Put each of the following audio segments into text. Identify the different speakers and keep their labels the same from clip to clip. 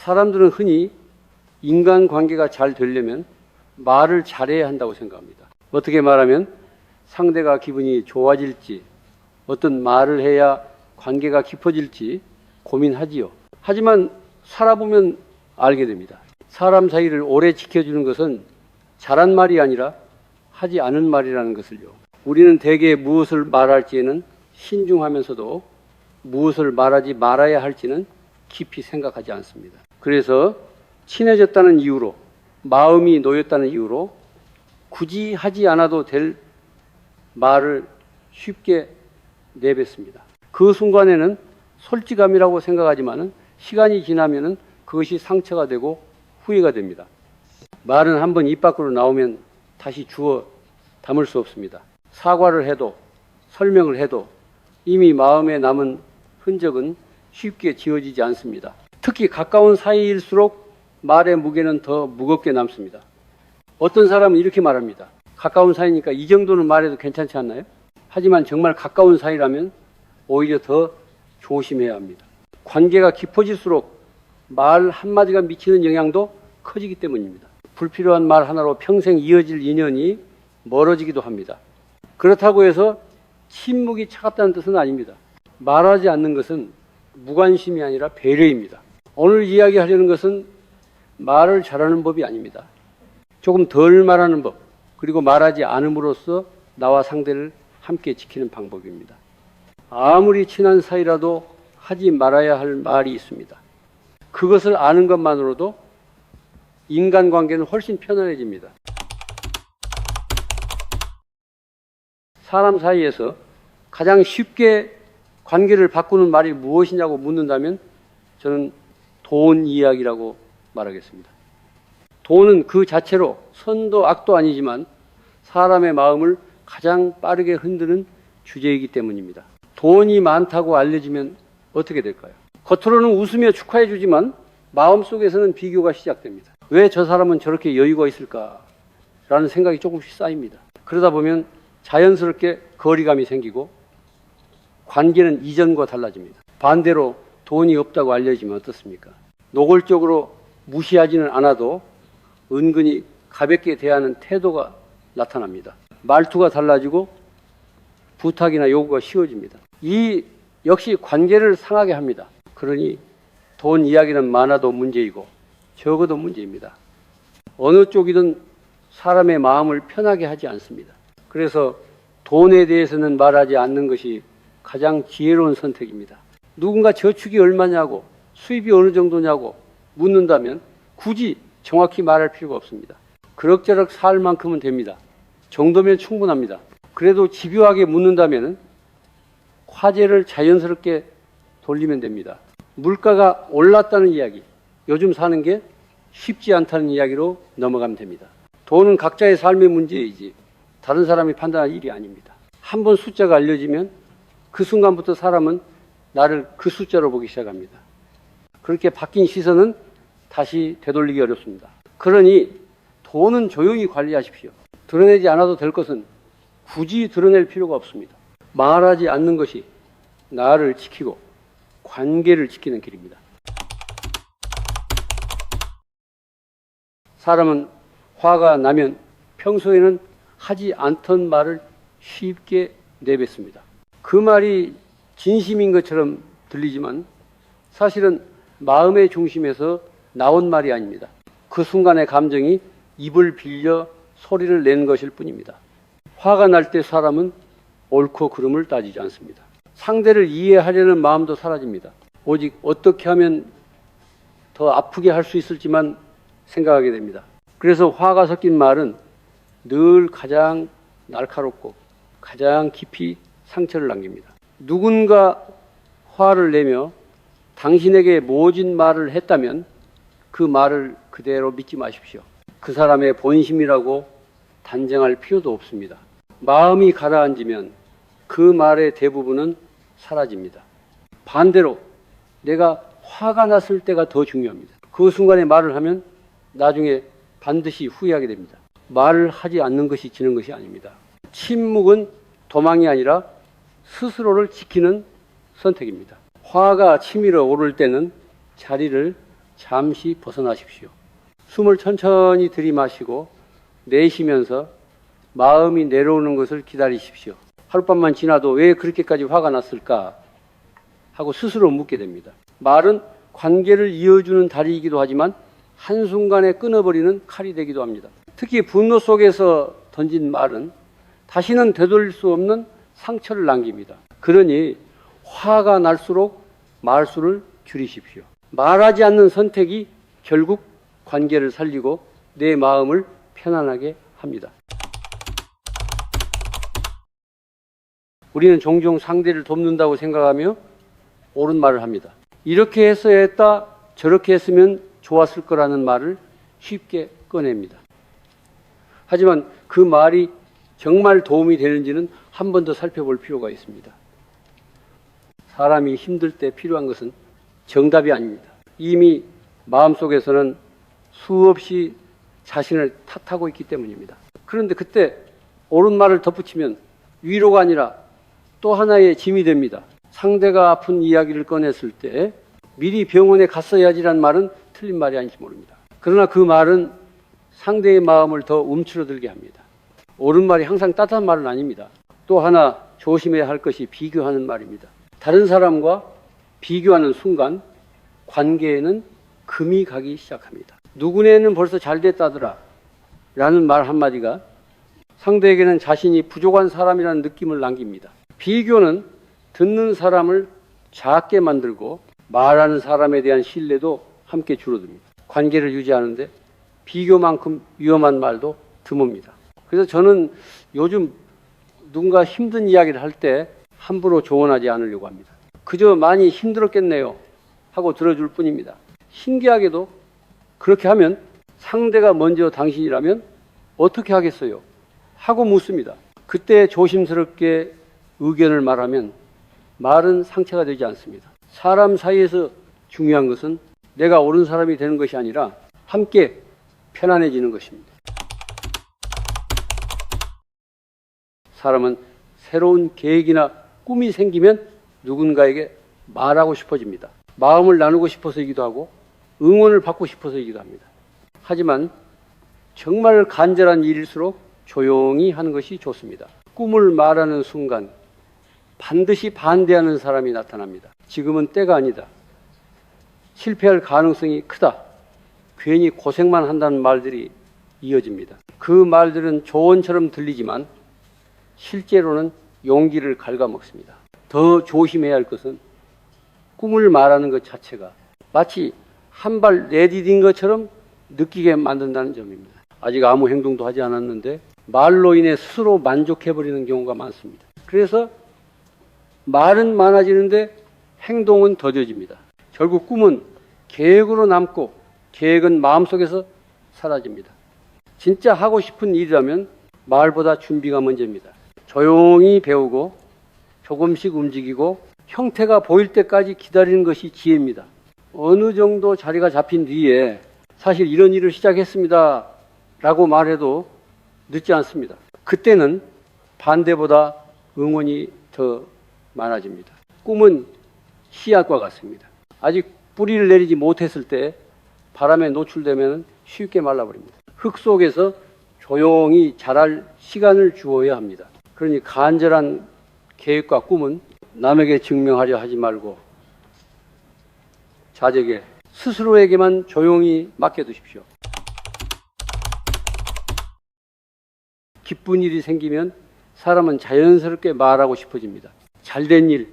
Speaker 1: 사람들은 흔히 인간관계가 잘 되려면 말을 잘해야 한다고 생각합니다. 어떻게 말하면 상대가 기분이 좋아질지, 어떤 말을 해야 관계가 깊어질지 고민하지요. 하지만 살아보면 알게 됩니다. 사람 사이를 오래 지켜주는 것은 잘한 말이 아니라 하지 않은 말이라는 것을요. 우리는 대개 무엇을 말할지에는 신중하면서도 무엇을 말하지 말아야 할지는 깊이 생각하지 않습니다. 그래서 친해졌다는 이유로, 마음이 놓였다는 이유로 굳이 하지 않아도 될 말을 쉽게 내뱉습니다. 그 순간에는 솔직함이라고 생각하지만 시간이 지나면 그것이 상처가 되고 후회가 됩니다. 말은 한번 입 밖으로 나오면 다시 주워 담을 수 없습니다. 사과를 해도 설명을 해도 이미 마음에 남은 흔적은 쉽게 지워지지 않습니다. 특히 가까운 사이일수록 말의 무게는 더 무겁게 남습니다. 어떤 사람은 이렇게 말합니다. 가까운 사이니까 이 정도는 말해도 괜찮지 않나요? 하지만 정말 가까운 사이라면 오히려 더 조심해야 합니다. 관계가 깊어질수록 말 한마디가 미치는 영향도 커지기 때문입니다. 불필요한 말 하나로 평생 이어질 인연이 멀어지기도 합니다. 그렇다고 해서 침묵이 차갑다는 뜻은 아닙니다. 말하지 않는 것은 무관심이 아니라 배려입니다. 오늘 이야기하려는 것은 말을 잘하는 법이 아닙니다. 조금 덜 말하는 법, 그리고 말하지 않음으로써 나와 상대를 함께 지키는 방법입니다. 아무리 친한 사이라도 하지 말아야 할 말이 있습니다. 그것을 아는 것만으로도 인간관계는 훨씬 편안해집니다. 사람 사이에서 가장 쉽게 관계를 바꾸는 말이 무엇이냐고 묻는다면 저는 돈 이야기라고 말하겠습니다. 돈은 그 자체로 선도 악도 아니지만 사람의 마음을 가장 빠르게 흔드는 주제이기 때문입니다. 돈이 많다고 알려지면 어떻게 될까요? 겉으로는 웃으며 축하해 주지만 마음속에서는 비교가 시작됩니다. 왜 저 사람은 저렇게 여유가 있을까라는 생각이 조금씩 쌓입니다. 그러다 보면 자연스럽게 거리감이 생기고 관계는 이전과 달라집니다. 반대로 돈이 없다고 알려지면 어떻습니까? 노골적으로 무시하지는 않아도 은근히 가볍게 대하는 태도가 나타납니다. 말투가 달라지고 부탁이나 요구가 쉬워집니다. 이 역시 관계를 상하게 합니다. 그러니 돈 이야기는 많아도 문제이고 적어도 문제입니다. 어느 쪽이든 사람의 마음을 편하게 하지 않습니다. 그래서 돈에 대해서는 말하지 않는 것이 가장 지혜로운 선택입니다. 누군가 저축이 얼마냐고 수입이 어느 정도냐고 묻는다면 굳이 정확히 말할 필요가 없습니다. 그럭저럭 살 만큼은 됩니다. 정도면 충분합니다. 그래도 집요하게 묻는다면 화제를 자연스럽게 돌리면 됩니다. 물가가 올랐다는 이야기, 요즘 사는 게 쉽지 않다는 이야기로 넘어가면 됩니다. 돈은 각자의 삶의 문제이지 다른 사람이 판단할 일이 아닙니다. 한번 숫자가 알려지면 그 순간부터 사람은 나를 그 숫자로 보기 시작합니다. 그렇게 바뀐 시선은 다시 되돌리기 어렵습니다. 그러니 돈은 조용히 관리하십시오. 드러내지 않아도 될 것은 굳이 드러낼 필요가 없습니다. 말하지 않는 것이 나를 지키고 관계를 지키는 길입니다. 사람은 화가 나면 평소에는 하지 않던 말을 쉽게 내뱉습니다. 그 말이 진심인 것처럼 들리지만 사실은 마음의 중심에서 나온 말이 아닙니다. 그 순간의 감정이 입을 빌려 소리를 낸 것일 뿐입니다. 화가 날 때 사람은 옳고 그름을 따지지 않습니다. 상대를 이해하려는 마음도 사라집니다. 오직 어떻게 하면 더 아프게 할 수 있을지만 생각하게 됩니다. 그래서 화가 섞인 말은 늘 가장 날카롭고 가장 깊이 상처를 남깁니다. 누군가 화를 내며 당신에게 모진 말을 했다면 그 말을 그대로 믿지 마십시오. 그 사람의 본심이라고 단정할 필요도 없습니다. 마음이 가라앉으면 그 말의 대부분은 사라집니다. 반대로 내가 화가 났을 때가 더 중요합니다. 그 순간에 말을 하면 나중에 반드시 후회하게 됩니다. 말을 하지 않는 것이 지는 것이 아닙니다. 침묵은 도망이 아니라 스스로를 지키는 선택입니다. 화가 치밀어 오를 때는 자리를 잠시 벗어나십시오. 숨을 천천히 들이마시고 내쉬면서 마음이 내려오는 것을 기다리십시오. 하룻밤만 지나도 왜 그렇게까지 화가 났을까 하고 스스로 묻게 됩니다. 말은 관계를 이어주는 다리이기도 하지만 한순간에 끊어버리는 칼이 되기도 합니다. 특히 분노 속에서 던진 말은 다시는 되돌릴 수 없는 상처를 남깁니다. 그러니 화가 날수록 말수를 줄이십시오. 말하지 않는 선택이 결국 관계를 살리고 내 마음을 편안하게 합니다. 우리는 종종 상대를 돕는다고 생각하며 옳은 말을 합니다. 이렇게 했어야 했다, 저렇게 했으면 좋았을 거라는 말을 쉽게 꺼냅니다. 하지만 그 말이 정말 도움이 되는지는 한 번 더 살펴볼 필요가 있습니다. 사람이 힘들 때 필요한 것은 정답이 아닙니다. 이미 마음속에서는 수없이 자신을 탓하고 있기 때문입니다. 그런데 그때 옳은 말을 덧붙이면 위로가 아니라 또 하나의 짐이 됩니다. 상대가 아픈 이야기를 꺼냈을 때 미리 병원에 갔어야지란 말은 틀린 말이 아닌지 모릅니다. 그러나 그 말은 상대의 마음을 더 움츠러들게 합니다. 옳은 말이 항상 따뜻한 말은 아닙니다. 또 하나 조심해야 할 것이 비교하는 말입니다. 다른 사람과 비교하는 순간 관계에는 금이 가기 시작합니다. 누구네는 벌써 잘 됐다더라 라는 말 한마디가 상대에게는 자신이 부족한 사람이라는 느낌을 남깁니다. 비교는 듣는 사람을 작게 만들고 말하는 사람에 대한 신뢰도 함께 줄어듭니다. 관계를 유지하는데 비교만큼 위험한 말도 드뭅니다. 그래서 저는 요즘 누군가 힘든 이야기를 할 때 함부로 조언하지 않으려고 합니다. 그저 많이 힘들었겠네요 하고 들어줄 뿐입니다. 신기하게도 그렇게 하면 상대가 먼저 당신이라면 어떻게 하겠어요? 하고 묻습니다. 그때 조심스럽게 의견을 말하면 말은 상처가 되지 않습니다. 사람 사이에서 중요한 것은 내가 옳은 사람이 되는 것이 아니라 함께 편안해지는 것입니다. 사람은 새로운 계획이나 꿈이 생기면 누군가에게 말하고 싶어집니다. 마음을 나누고 싶어서이기도 하고 응원을 받고 싶어서이기도 합니다. 하지만 정말 간절한 일일수록 조용히 하는 것이 좋습니다. 꿈을 말하는 순간 반드시 반대하는 사람이 나타납니다. 지금은 때가 아니다. 실패할 가능성이 크다. 괜히 고생만 한다는 말들이 이어집니다. 그 말들은 조언처럼 들리지만 실제로는 용기를 갉아먹습니다. 더 조심해야 할 것은 꿈을 말하는 것 자체가 마치 한 발 내디딘 것처럼 느끼게 만든다는 점입니다. 아직 아무 행동도 하지 않았는데 말로 인해 스스로 만족해버리는 경우가 많습니다. 그래서 말은 많아지는데 행동은 더뎌집니다. 결국 꿈은 계획으로 남고 계획은 마음속에서 사라집니다. 진짜 하고 싶은 일이라면 말보다 준비가 먼저입니다. 조용히 배우고 조금씩 움직이고 형태가 보일 때까지 기다리는 것이 지혜입니다. 어느 정도 자리가 잡힌 뒤에 사실 이런 일을 시작했습니다 라고 말해도 늦지 않습니다. 그때는 반대보다 응원이 더 많아집니다. 꿈은 씨앗과 같습니다. 아직 뿌리를 내리지 못했을 때 바람에 노출되면 쉽게 말라버립니다. 흙 속에서 조용히 자랄 시간을 주어야 합니다. 그러니 간절한 계획과 꿈은 남에게 증명하려 하지 말고 자제게 스스로에게만 조용히 맡겨두십시오. 기쁜 일이 생기면 사람은 자연스럽게 말하고 싶어집니다. 잘된 일,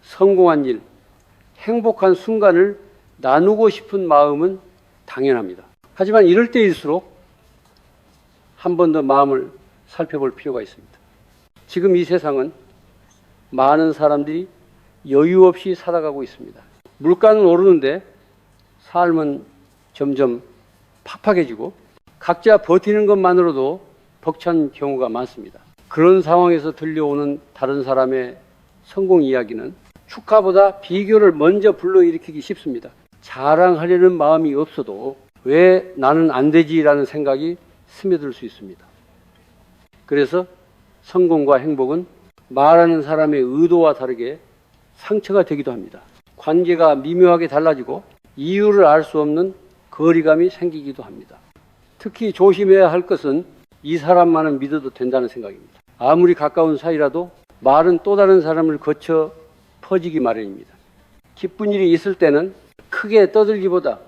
Speaker 1: 성공한 일, 행복한 순간을 나누고 싶은 마음은 당연합니다. 하지만 이럴 때일수록 한 번 더 마음을 살펴볼 필요가 있습니다. 지금 이 세상은 많은 사람들이 여유 없이 살아가고 있습니다. 물가는 오르는데 삶은 점점 팍팍해지고 각자 버티는 것만으로도 벅찬 경우가 많습니다. 그런 상황에서 들려오는 다른 사람의 성공 이야기는 축하보다 비교를 먼저 불러일으키기 쉽습니다. 자랑하려는 마음이 없어도 왜 나는 안 되지라는 생각이 스며들 수 있습니다. 그래서 성공과 행복은 말하는 사람의 의도와 다르게 상처가 되기도 합니다. 관계가 미묘하게 달라지고 이유를 알 수 없는 거리감이 생기기도 합니다. 특히 조심해야 할 것은 이 사람만은 믿어도 된다는 생각입니다. 아무리 가까운 사이라도 말은 또 다른 사람을 거쳐 퍼지기 마련입니다. 기쁜 일이 있을 때는 크게 떠들기보다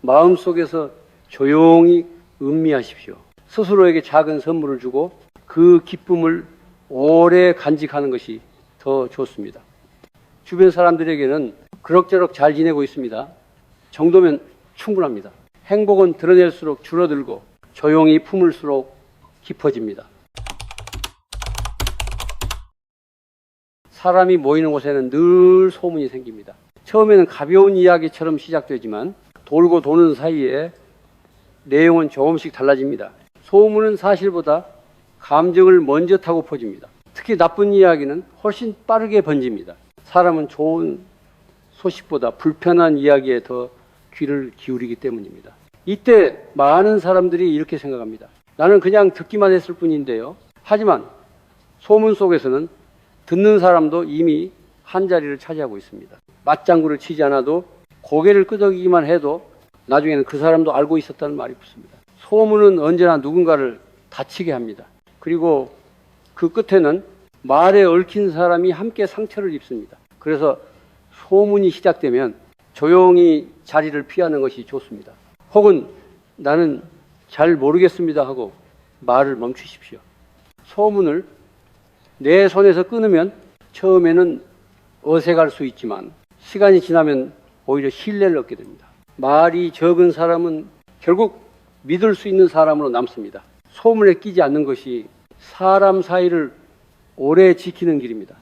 Speaker 1: 마음속에서 조용히 음미하십시오. 스스로에게 작은 선물을 주고 그 기쁨을 오래 간직하는 것이 더 좋습니다. 주변 사람들에게는 그럭저럭 잘 지내고 있습니다 정도면 충분합니다. 행복은 드러낼수록 줄어들고 조용히 품을수록 깊어집니다. 사람이 모이는 곳에는 늘 소문이 생깁니다. 처음에는 가벼운 이야기처럼 시작되지만 돌고 도는 사이에 내용은 조금씩 달라집니다. 소문은 사실보다 감정을 먼저 타고 퍼집니다. 특히 나쁜 이야기는 훨씬 빠르게 번집니다. 사람은 좋은 소식보다 불편한 이야기에 더 귀를 기울이기 때문입니다. 이때 많은 사람들이 이렇게 생각합니다. 나는 그냥 듣기만 했을 뿐인데요. 하지만 소문 속에서는 듣는 사람도 이미 한 자리를 차지하고 있습니다. 맞장구를 치지 않아도 고개를 끄덕이기만 해도 나중에는 그 사람도 알고 있었다는 말이 붙습니다. 소문은 언제나 누군가를 다치게 합니다. 그리고 그 끝에는 말에 얽힌 사람이 함께 상처를 입습니다. 그래서 소문이 시작되면 조용히 자리를 피하는 것이 좋습니다. 혹은 나는 잘 모르겠습니다 하고 말을 멈추십시오. 소문을 내 손에서 끊으면 처음에는 어색할 수 있지만 시간이 지나면 오히려 신뢰를 얻게 됩니다. 말이 적은 사람은 결국 믿을 수 있는 사람으로 남습니다. 소문에 끼지 않는 것이 사람 사이를 오래 지키는 길입니다.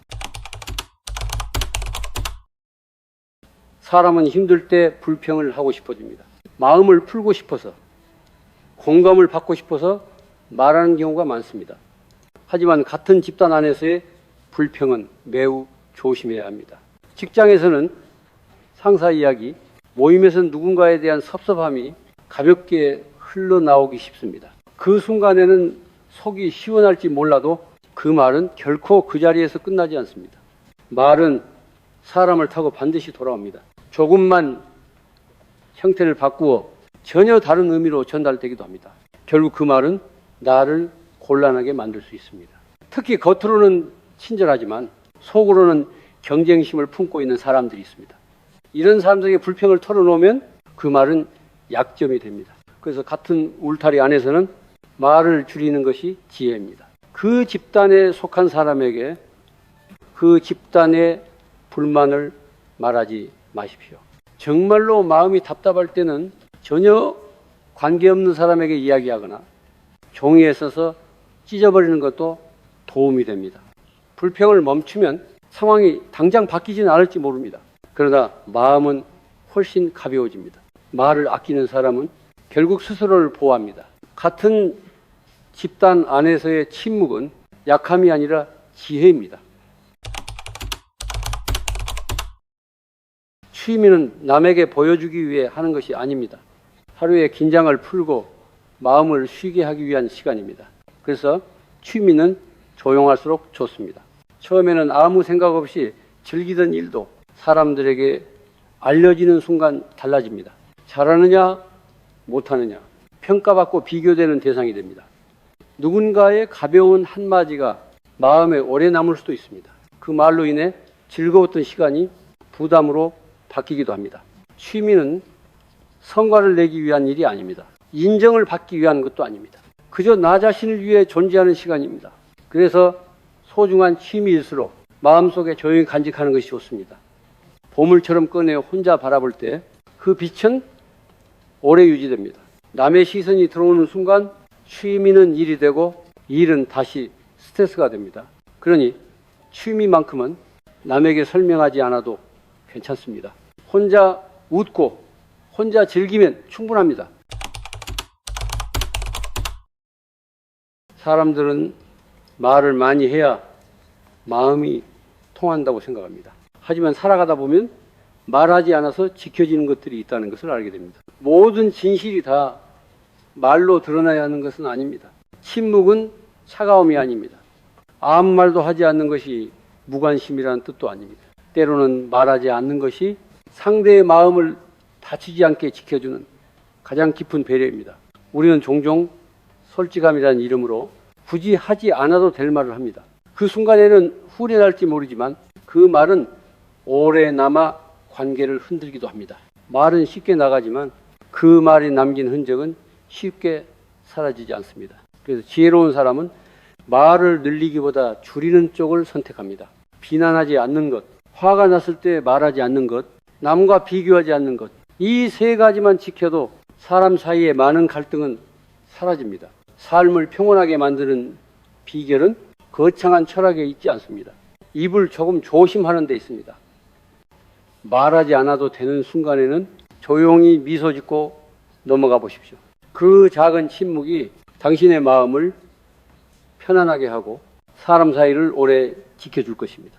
Speaker 1: 사람은 힘들 때 불평을 하고 싶어집니다. 마음을 풀고 싶어서, 공감을 받고 싶어서 말하는 경우가 많습니다. 하지만 같은 집단 안에서의 불평은 매우 조심해야 합니다. 직장에서는 상사 이야기, 모임에서는 누군가에 대한 섭섭함이 가볍게 흘러나오기 쉽습니다. 그 순간에는 속이 시원할지 몰라도 그 말은 결코 그 자리에서 끝나지 않습니다. 말은 사람을 타고 반드시 돌아옵니다. 조금만 형태를 바꾸어 전혀 다른 의미로 전달되기도 합니다. 결국 그 말은 나를 곤란하게 만들 수 있습니다. 특히 겉으로는 친절하지만 속으로는 경쟁심을 품고 있는 사람들이 있습니다. 이런 사람들에게 불평을 털어놓으면 그 말은 약점이 됩니다. 그래서 같은 울타리 안에서는 말을 줄이는 것이 지혜입니다. 그 집단에 속한 사람에게 그 집단의 불만을 말하지 마십시오. 정말로 마음이 답답할 때는 전혀 관계없는 사람에게 이야기하거나 종이에 써서 찢어버리는 것도 도움이 됩니다. 불평을 멈추면 상황이 당장 바뀌지는 않을지 모릅니다. 그러나 마음은 훨씬 가벼워집니다. 말을 아끼는 사람은 결국 스스로를 보호합니다. 같은 집단 안에서의 침묵은 약함이 아니라 지혜입니다. 취미는 남에게 보여주기 위해 하는 것이 아닙니다. 하루의 긴장을 풀고 마음을 쉬게 하기 위한 시간입니다. 그래서 취미는 조용할수록 좋습니다. 처음에는 아무 생각 없이 즐기던 일도 사람들에게 알려지는 순간 달라집니다. 잘하느냐 못하느냐 평가받고 비교되는 대상이 됩니다. 누군가의 가벼운 한마디가 마음에 오래 남을 수도 있습니다. 그 말로 인해 즐거웠던 시간이 부담으로 바뀌기도 합니다. 취미는 성과를 내기 위한 일이 아닙니다. 인정을 받기 위한 것도 아닙니다. 그저 나 자신을 위해 존재하는 시간입니다. 그래서 소중한 취미일수록 마음속에 조용히 간직하는 것이 좋습니다. 보물처럼 꺼내 혼자 바라볼 때 그 빛은 오래 유지됩니다. 남의 시선이 들어오는 순간 취미는 일이 되고 일은 다시 스트레스가 됩니다. 그러니 취미만큼은 남에게 설명하지 않아도 괜찮습니다. 혼자 웃고 혼자 즐기면 충분합니다. 사람들은 말을 많이 해야 마음이 통한다고 생각합니다. 하지만 살아가다 보면 말하지 않아서 지켜지는 것들이 있다는 것을 알게 됩니다. 모든 진실이 다 말로 드러나야 하는 것은 아닙니다. 침묵은 차가움이 아닙니다. 아무 말도 하지 않는 것이 무관심이라는 뜻도 아닙니다. 때로는 말하지 않는 것이 상대의 마음을 다치지 않게 지켜주는 가장 깊은 배려입니다. 우리는 종종 솔직함이라는 이름으로 굳이 하지 않아도 될 말을 합니다. 그 순간에는 후련할지 모르지만 그 말은 오래 남아 관계를 흔들기도 합니다. 말은 쉽게 나가지만 그 말이 남긴 흔적은 쉽게 사라지지 않습니다. 그래서 지혜로운 사람은 말을 늘리기보다 줄이는 쪽을 선택합니다. 비난하지 않는 것, 화가 났을 때 말하지 않는 것, 남과 비교하지 않는 것, 이 세 가지만 지켜도 사람 사이의 많은 갈등은 사라집니다. 삶을 평온하게 만드는 비결은 거창한 철학에 있지 않습니다. 입을 조금 조심하는 데 있습니다. 말하지 않아도 되는 순간에는 조용히 미소 짓고 넘어가 보십시오. 그 작은 침묵이 당신의 마음을 편안하게 하고 사람 사이를 오래 지켜줄 것입니다.